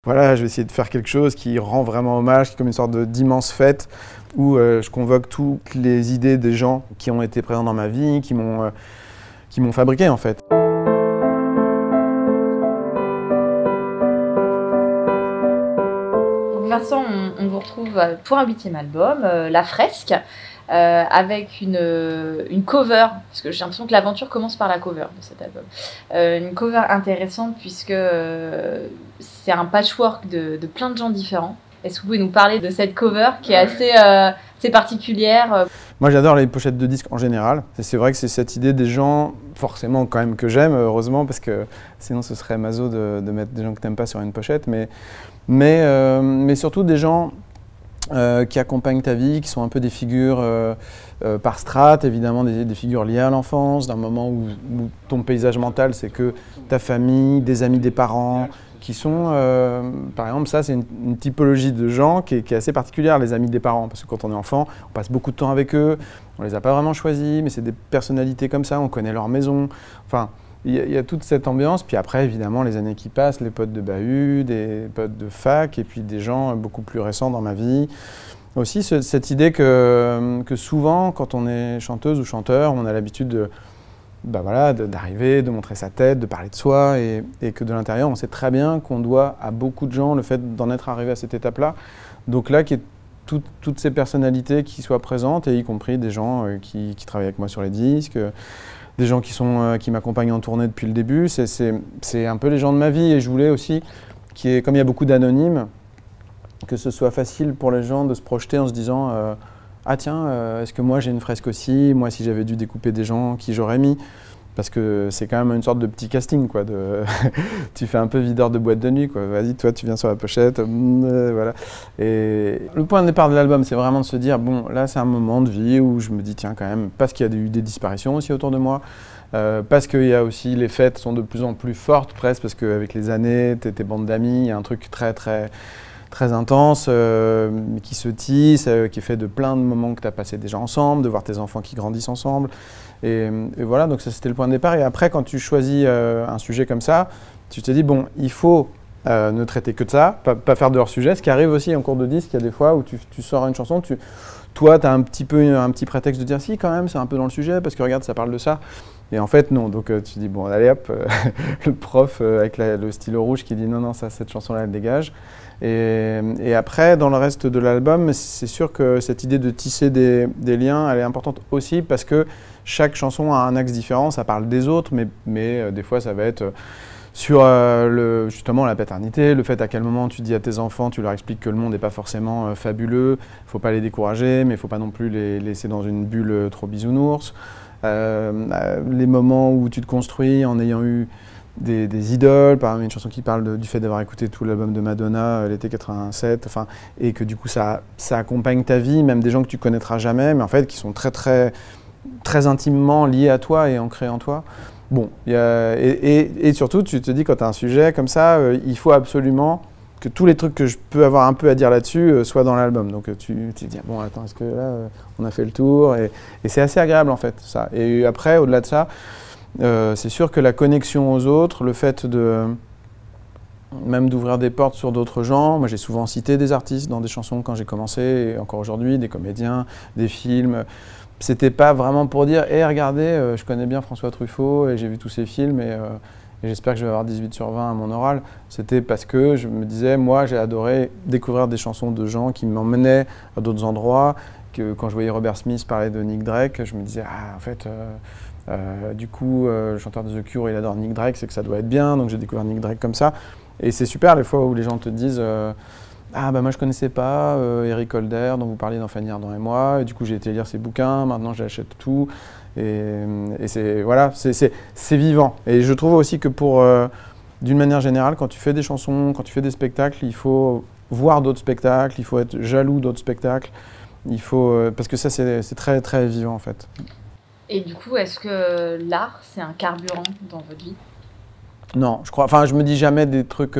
Voilà, je vais essayer de faire quelque chose qui rend vraiment hommage, qui est comme une sorte d'immense fête où je convoque toutes les idées des gens qui ont été présents dans ma vie, qui m'ont fabriqué en fait. Donc Vincent, on vous retrouve pour un 8e album, La Fresque, avec une cover, parce que j'ai l'impression que l'aventure commence par la cover de cet album. Une cover intéressante puisque c'est un patchwork de plein de gens différents. Est-ce que vous pouvez nous parler de cette cover qui est assez particulière? Moi j'adore les pochettes de disques en général. C'est vrai que c'est cette idée des gens, forcément quand même que j'aime, heureusement, parce que sinon ce serait maso de mettre des gens que t'aimes pas sur une pochette, mais surtout des gens qui accompagnent ta vie, qui sont un peu des figures par strate, évidemment des figures liées à l'enfance, d'un moment où ton paysage mental c'est que ta famille, des amis des parents, qui sont, par exemple, ça c'est une typologie de gens qui est assez particulière, les amis des parents, parce que quand on est enfant, on passe beaucoup de temps avec eux, on les a pas vraiment choisis, mais c'est des personnalités comme ça, on connaît leur maison, enfin, il y a toute cette ambiance, puis après évidemment les années qui passent, les potes de bahut, des potes de fac, et puis des gens beaucoup plus récents dans ma vie. Aussi cette idée que souvent, quand on est chanteuse ou chanteur, on a l'habitude d'arriver, de montrer sa tête, de parler de soi, et que de l'intérieur, on sait très bien qu'on doit à beaucoup de gens le fait d'en être arrivé à cette étape-là. Donc là, qu'il y ait toutes ces personnalités qui soient présentes, et y compris des gens qui travaillent avec moi sur les disques, des gens qui m'accompagnent en tournée depuis le début. C'est un peu les gens de ma vie, et je voulais aussi, comme il y a beaucoup d'anonymes, que ce soit facile pour les gens de se projeter en se disant ah tiens, est-ce que moi j'ai une fresque aussi? Moi, si j'avais dû découper des gens, qui j'aurais mis? Parce que c'est quand même une sorte de petit casting, quoi. Tu fais un peu videur de boîte de nuit, quoi. Vas-y, toi, tu viens sur la pochette, voilà. Et le point de départ de l'album, c'est vraiment de se dire, bon, là, c'est un moment de vie où je me dis, tiens, quand même, parce qu'il y a eu des disparitions aussi autour de moi, parce qu'il y a aussi, les fêtes sont de plus en plus fortes, presque, parce qu'avec les années, tes bandes d'amis, il y a un truc très intense, qui se tisse, qui est fait de plein de moments que tu as passés déjà ensemble, de voir tes enfants qui grandissent ensemble. Et voilà, donc ça c'était le point de départ. Et après, quand tu choisis un sujet comme ça, tu te dis, bon, il faut ne traiter que de ça, pas faire de hors-sujet. Ce qui arrive aussi en cours de disque, il y a des fois où tu sors une chanson, toi, tu as un petit prétexte de dire, si, quand même, c'est un peu dans le sujet, parce que regarde, ça parle de ça. Et en fait, non. Donc tu dis, bon, allez hop, le prof avec le stylo rouge qui dit, non, non, ça, cette chanson-là, elle dégage. Et après, dans le reste de l'album, c'est sûr que cette idée de tisser des liens, elle est importante aussi parce que chaque chanson a un axe différent, ça parle des autres, mais des fois ça va être sur justement la paternité, le fait à quel moment tu dis à tes enfants, tu leur expliques que le monde n'est pas forcément fabuleux, il ne faut pas les décourager, mais il ne faut pas non plus les laisser dans une bulle trop bisounours. Les moments où tu te construis en ayant eu des idoles, par exemple une chanson qui parle du fait d'avoir écouté tout l'album de Madonna l'été 87, enfin, et que du coup ça accompagne ta vie, même des gens que tu connaîtras jamais, mais en fait qui sont très intimement liés à toi et ancrés en toi. Bon, et surtout tu te dis quand tu as un sujet comme ça, il faut absolument que tous les trucs que je peux avoir un peu à dire là-dessus soient dans l'album. Donc tu te dis, bon attends, est-ce que là on a fait le tour? Et c'est assez agréable en fait ça. Et après, au-delà de ça, c'est sûr que la connexion aux autres, le fait même d'ouvrir des portes sur d'autres gens, moi j'ai souvent cité des artistes dans des chansons quand j'ai commencé, et encore aujourd'hui, des comédiens, des films. C'était pas vraiment pour dire « regardez, je connais bien François Truffaut et j'ai vu tous ses films et j'espère que je vais avoir 18 sur 20 à mon oral ». C'était parce que je me disais, moi j'ai adoré découvrir des chansons de gens qui m'emmenaient à d'autres endroits, que quand je voyais Robert Smith parler de Nick Drake, je me disais « ah en fait… du coup, le chanteur de The Cure, il adore Nick Drake, c'est que ça doit être bien, donc j'ai découvert Nick Drake comme ça. » Et c'est super les fois où les gens te disent ah bah moi je connaissais pas Eric Holder dont vous parliez dans Fanny Ardant et moi, et du coup j'ai été lire ses bouquins, maintenant j'achète tout. Et c'est voilà, c'est vivant. Et je trouve aussi que d'une manière générale, quand tu fais des chansons, quand tu fais des spectacles, il faut voir d'autres spectacles, il faut être jaloux d'autres spectacles, parce que ça c'est très vivant en fait. Et du coup, est-ce que l'art, c'est un carburant dans votre vie? Non, je me dis jamais des trucs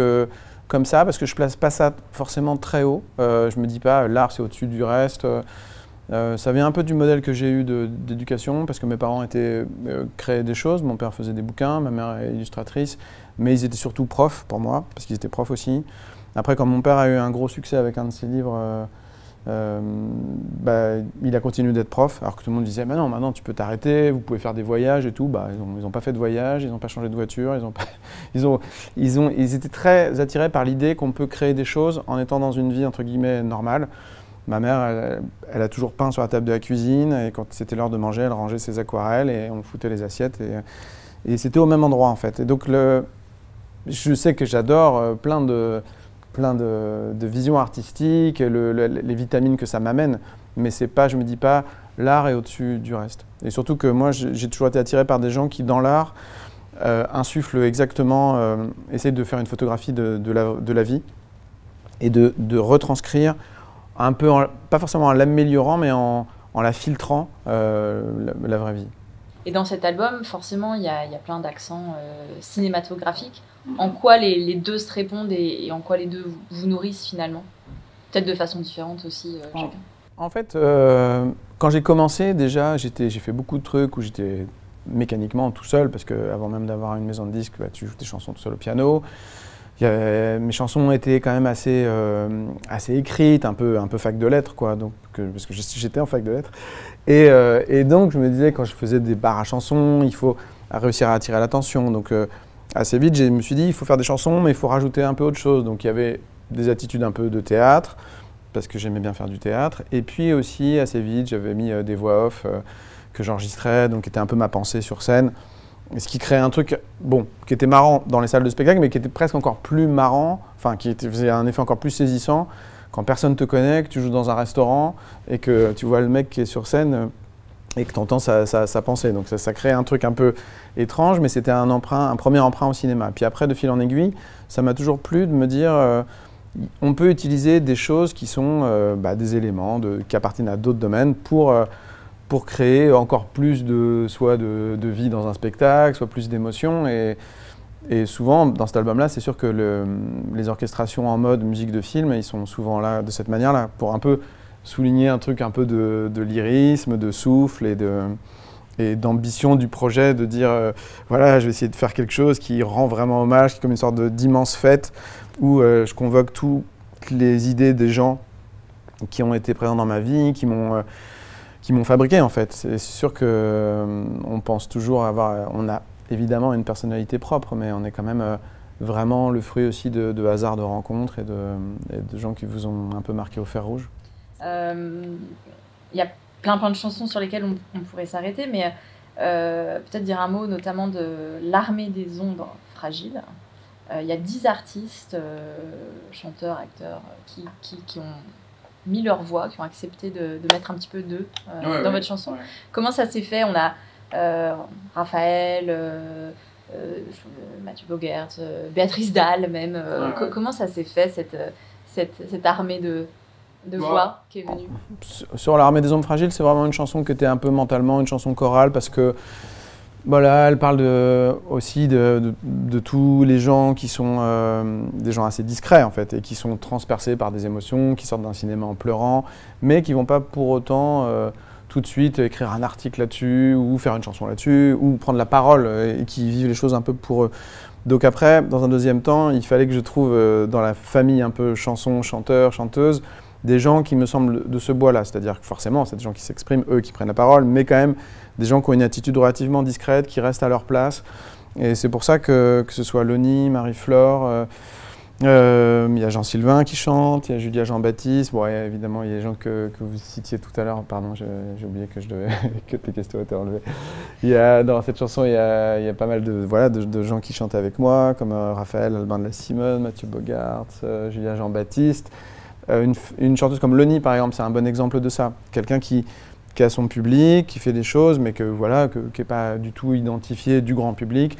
comme ça, parce que je place pas ça forcément très haut. Je me dis pas l'art c'est au-dessus du reste. Ça vient un peu du modèle que j'ai eu d'éducation, parce que mes parents créaient des choses. Mon père faisait des bouquins, ma mère est illustratrice, mais ils étaient surtout profs pour moi, parce qu'ils étaient profs aussi. Après, quand mon père a eu un gros succès avec un de ses livres, il a continué d'être prof, alors que tout le monde disait bah non, maintenant tu peux t'arrêter, vous pouvez faire des voyages et tout. Ils n'ont pas fait de voyage, ils n'ont pas changé de voiture, ils étaient très attirés par l'idée qu'on peut créer des choses en étant dans une vie entre guillemets normale. Ma mère, elle a toujours peint sur la table de la cuisine, et quand c'était l'heure de manger, elle rangeait ses aquarelles et on foutait les assiettes, et c'était au même endroit en fait. Et donc je sais que j'adore plein de visions artistiques, les vitamines que ça m'amène, mais c'est pas, je me dis pas, l'art est au-dessus du reste. Et surtout que moi, j'ai toujours été attiré par des gens qui, dans l'art, insufflent exactement, essayent de faire une photographie de la vie et de retranscrire un peu, pas forcément en l'améliorant, mais en la filtrant, la vraie vie. Et dans cet album, forcément, il y a plein d'accents cinématographiques. En quoi les deux se répondent et en quoi les deux vous nourrissent finalement? Peut-être de façon différente aussi, chacun. En fait, quand j'ai commencé, déjà, j'ai fait beaucoup de trucs où j'étais mécaniquement tout seul, parce qu'avant même d'avoir une maison de disques, tu joues tes chansons tout seul au piano. Mes chansons étaient quand même assez écrites, un peu fac de lettres, quoi, parce que j'étais en fac de lettres. Et donc, je me disais, quand je faisais des bars à chansons, il faut réussir à attirer l'attention. Donc, assez vite, je me suis dit, il faut faire des chansons, mais il faut rajouter un peu autre chose. Donc, il y avait des attitudes un peu de théâtre, parce que j'aimais bien faire du théâtre. Et puis aussi, assez vite, j'avais mis des voix off que j'enregistrais, donc qui était un peu ma pensée sur scène. Ce qui créait un truc, qui était marrant dans les salles de spectacle, mais qui était presque encore plus marrant, enfin qui faisait un effet encore plus saisissant quand personne te connaît, que tu joues dans un restaurant et que tu vois le mec qui est sur scène et que tu entends sa pensée. Donc ça crée un truc un peu étrange, mais c'était un premier emprunt au cinéma. Puis après, de fil en aiguille, ça m'a toujours plu de me dire on peut utiliser des choses qui sont des éléments qui appartiennent à d'autres domaines pour créer encore plus soit de vie dans un spectacle, soit plus d'émotion. Et souvent, dans cet album-là, c'est sûr que les orchestrations en mode musique de film, ils sont souvent là de cette manière-là, pour un peu souligner un truc un peu de lyrisme, de souffle et d'ambition du projet, de dire voilà, je vais essayer de faire quelque chose qui rend vraiment hommage, qui est comme une sorte d'immense fête où je convoque toutes les idées des gens qui ont été présents dans ma vie, qui m'ont fabriqué en fait. C'est sûr qu'on pense toujours on a évidemment une personnalité propre, mais on est quand même vraiment le fruit aussi de hasards de rencontres et de gens qui vous ont un peu marqué au fer rouge. Y a plein de chansons sur lesquelles on pourrait s'arrêter, mais peut-être dire un mot notamment de l'Armée des ombres fragiles. Il y a 10 artistes, chanteurs, acteurs, qui ont mis leur voix, qui ont accepté de mettre un petit peu d'eux dans votre chanson. Ouais. Comment ça s'est fait? On a Raphaël, Mathieu Bogert, Béatrice Dalle même. Comment ça s'est fait, cette armée de voix qui est venue? Sur l'Armée des ombres fragiles, c'est vraiment une chanson qui était un peu mentalement une chanson chorale, parce que voilà, elle parle aussi de tous les gens qui sont des gens assez discrets en fait, et qui sont transpercés par des émotions, qui sortent d'un cinéma en pleurant, mais qui ne vont pas pour autant tout de suite écrire un article là-dessus, ou faire une chanson là-dessus, ou prendre la parole, et qui vivent les choses un peu pour eux. Donc après, dans un deuxième temps, il fallait que je trouve dans la famille un peu chanson, chanteur, chanteuse, des gens qui me semblent de ce bois-là, c'est-à-dire que forcément, c'est des gens qui s'expriment, eux qui prennent la parole, mais quand même des gens qui ont une attitude relativement discrète, qui restent à leur place. Et c'est pour ça que ce soit Loni, Marie-Flore, il y a Jean-Sylvain qui chante, il y a Julia Jean-Baptiste, évidemment il y a les gens que vous citiez tout à l'heure, pardon, j'ai oublié que tes questions étaient enlevées. Dans cette chanson, il y a pas mal de gens qui chantent avec moi, comme Raphaël, Albin de la Simone, Mathieu Bogart, Julia Jean-Baptiste. Une chanteuse comme Loni, par exemple, c'est un bon exemple de ça. Quelqu'un qui a son public, qui fait des choses, mais qui n'est pas du tout identifié du grand public.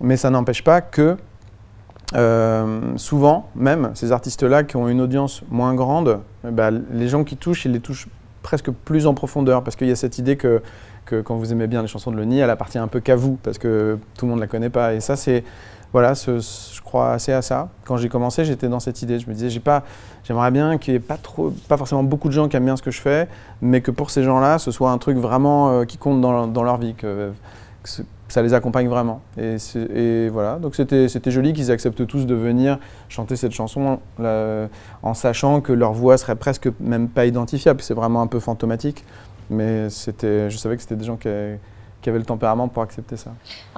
Mais ça n'empêche pas que, souvent, même ces artistes-là qui ont une audience moins grande, les gens qui touchent, ils les touchent presque plus en profondeur, parce qu'il y a cette idée que quand vous aimez bien les chansons de Loni, elle appartient un peu qu'à vous, parce que tout le monde ne la connaît pas. Et ça, c'est... Voilà, je crois assez à ça. Quand j'ai commencé, j'étais dans cette idée. Je me disais, j'aimerais bien qu'il n'y ait pas forcément beaucoup de gens qui aiment bien ce que je fais, mais que pour ces gens-là, ce soit un truc vraiment qui compte dans leur vie. ça les accompagne vraiment. Et voilà, donc c'était joli qu'ils acceptent tous de venir chanter cette chanson là, en sachant que leur voix serait presque même pas identifiable. C'est vraiment un peu fantomatique, mais je savais que c'était des gens qui avaient le tempérament pour accepter ça.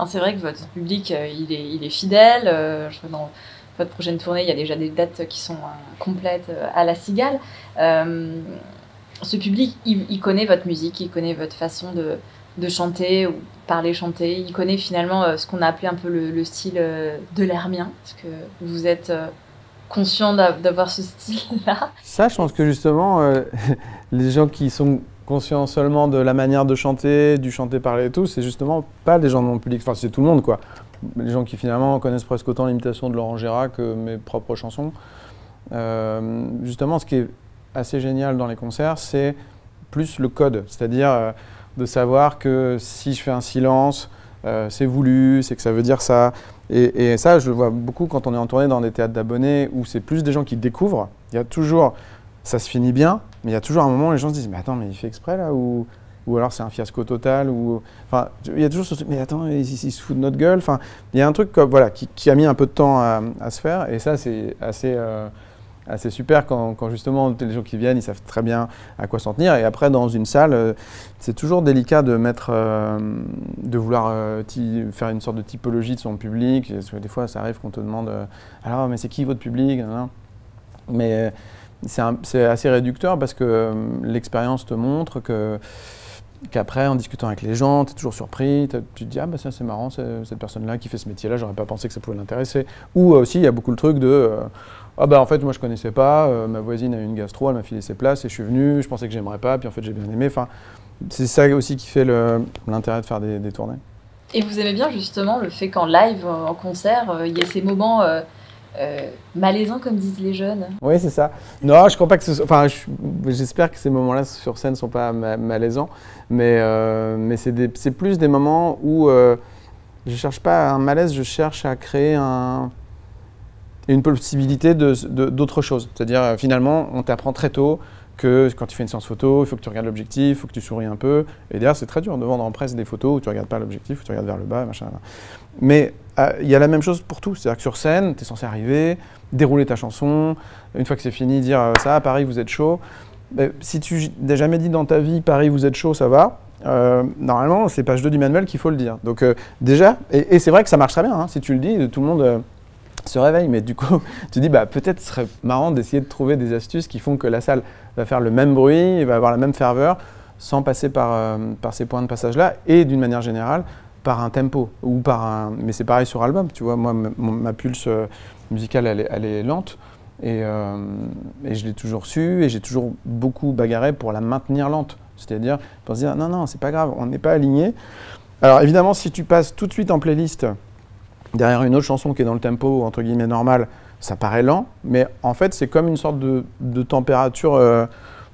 C'est vrai que votre public, il est fidèle. Je vois dans votre prochaine tournée, il y a déjà des dates qui sont complètes à la Cigale. Ce public, il connaît votre musique, il connaît votre façon de chanter ou parler, chanter. Il connaît finalement ce qu'on a appelé un peu le style de l'hermien. Est-ce que vous êtes conscient d'avoir ce style-là? Ça, je pense que justement, les gens qui sont conscients seulement de la manière de chanter, du chanter, parler et tout, c'est justement pas les gens de mon public, enfin c'est tout le monde quoi. Les gens qui finalement connaissent presque autant l'imitation de Laurent Gérard que mes propres chansons. Justement, ce qui est assez génial dans les concerts, c'est plus le code, c'est-à-dire de savoir que si je fais un silence, c'est voulu, c'est que ça veut dire ça. Et ça, je le vois beaucoup quand on est en tournée dans des théâtres d'abonnés où c'est plus des gens qui découvrent. Il y a toujours, ça se finit bien, mais il y a toujours un moment où les gens se disent « mais attends, mais il fait exprès là ?» ou alors c'est un fiasco total. Enfin, il y a toujours ce truc « mais attends, il se fout de notre gueule ?» Enfin, il y a un truc comme, voilà, qui a mis un peu de temps à se faire. Et ça, c'est assez super quand justement les gens qui viennent, ils savent très bien à quoi s'en tenir. Et après, dans une salle, c'est toujours délicat de de vouloir faire une sorte de typologie de son public. Parce que des fois, ça arrive qu'on te demande alors, mais c'est qui votre public? Mais c'est assez réducteur parce que l'expérience te montre qu'après, en discutant avec les gens, tu es toujours surpris, tu te dis « ah bah ça c'est marrant, cette personne-là qui fait ce métier-là, j'aurais pas pensé que ça pouvait l'intéresser ». Ou aussi, il y a beaucoup le truc de ah bah en fait moi je connaissais pas, ma voisine a eu une gastro, elle m'a filé ses places et je suis venu, je pensais que j'aimerais pas, puis en fait j'ai bien aimé. Enfin, c'est ça aussi qui fait l'intérêt de faire des tournées. Et vous aimez bien justement le fait qu'en live, en concert, il y ait ces moments malaisants comme disent les jeunes? Oui, c'est ça. Non, je crois pas que enfin, j'espère que ces moments-là sur scène sont pas malaisants, mais c'est plus des moments où je cherche pas un malaise, je cherche à créer une possibilité d'autre chose. C'est-à-dire, finalement, on t'apprend très tôt que quand tu fais une séance photo, il faut que tu regardes l'objectif, il faut que tu souris un peu. Et d'ailleurs, c'est très dur de vendre en presse des photos où tu ne regardes pas l'objectif, où tu regardes vers le bas, machin. Mais il y a la même chose pour tout. C'est-à-dire que sur scène, tu es censé arriver, dérouler ta chanson, une fois que c'est fini, dire « ça, à Paris, vous êtes chaud ». Si tu n'as jamais dit dans ta vie « Paris, vous êtes chaud », ça va. Normalement, c'est page 2 du manuel qu'il faut le dire. Donc déjà, et c'est vrai que ça marche très bien, hein, si tu le dis, tout le monde se réveille, mais du coup, tu dis, bah, peut-être ce serait marrant d'essayer de trouver des astuces qui font que la salle va faire le même bruit, et va avoir la même ferveur, sans passer par ces points de passage-là, et d'une manière générale, par un tempo, ou mais c'est pareil sur album, tu vois, moi, ma pulse musicale, elle est lente, et je l'ai toujours su, et j'ai toujours beaucoup bagarré pour la maintenir lente, c'est-à-dire pour se dire, non, non, c'est pas grave, on n'est pas aligné. Alors évidemment, si tu passes tout de suite en playlist, derrière une autre chanson qui est dans le tempo, entre guillemets, normal, ça paraît lent, mais en fait, c'est comme une sorte de température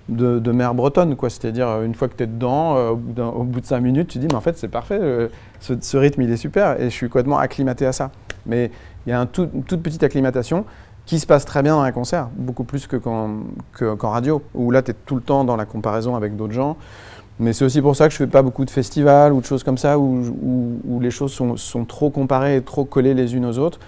de mer bretonne, quoi. C'est-à-dire, une fois que tu es dedans, au bout de 5 minutes, tu dis, mais en fait, c'est parfait, ce rythme, il est super, et je suis complètement acclimaté à ça. Mais il y a une toute petite acclimatation qui se passe très bien dans un concert, beaucoup plus qu'en radio, où là, tu es tout le temps dans la comparaison avec d'autres gens. Mais c'est aussi pour ça que je ne fais pas beaucoup de festivals ou de choses comme ça où les choses sont trop comparées et trop collées les unes aux autres.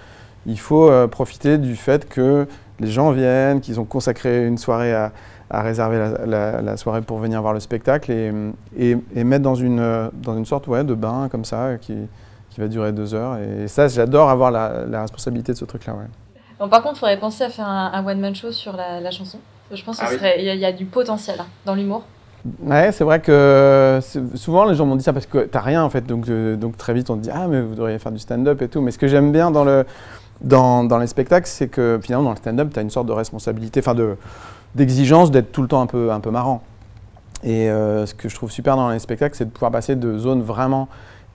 Il faut profiter du fait que les gens viennent, qu'ils ont consacré une soirée à réserver la soirée pour venir voir le spectacle et mettre dans une sorte de bain comme ça qui va durer 2 heures. Et ça, j'adore avoir la responsabilité de ce truc-là. Ouais. Bon, par contre, il faudrait penser à faire un one-man show sur la chanson. Je pense qu'il y a du potentiel dans l'humour. Ouais, c'est vrai que souvent les gens m'ont dit ça parce que t'as rien en fait, donc très vite on te dit ah mais vous devriez faire du stand-up et tout. Mais ce que j'aime bien dans les spectacles, c'est que finalement dans le stand-up t'as une sorte de responsabilité, enfin d'exigence d'être tout le temps un peu marrant. Et ce que je trouve super dans les spectacles, c'est de pouvoir passer de zones vraiment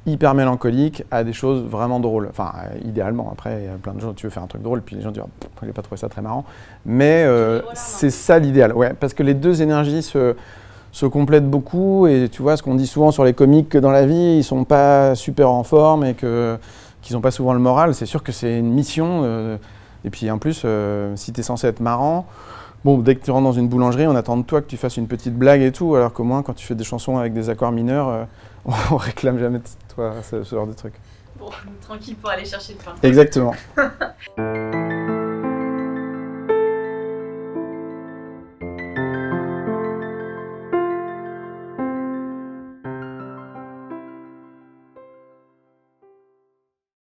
hyper mélancoliques à des choses vraiment drôles. Enfin, idéalement, après, il y a plein de gens, tu veux faire un truc drôle, puis les gens disent oh, je n'ai pas trouvé ça très marrant. Mais c'est ça l'idéal, ouais, parce que les deux énergies se complètent beaucoup, et tu vois ce qu'on dit souvent sur les comiques, que dans la vie ils sont pas super en forme et qu'ils n'ont pas souvent le moral. C'est sûr que c'est une mission Et puis en plus, si tu es censé être marrant, bon, dès que tu rentres dans une boulangerie, on attend de toi que tu fasses une petite blague et tout, alors qu'au moins quand tu fais des chansons avec des accords mineurs, on réclame jamais de toi ce genre de truc. Bon, tranquille pour aller chercher le pain. Exactement.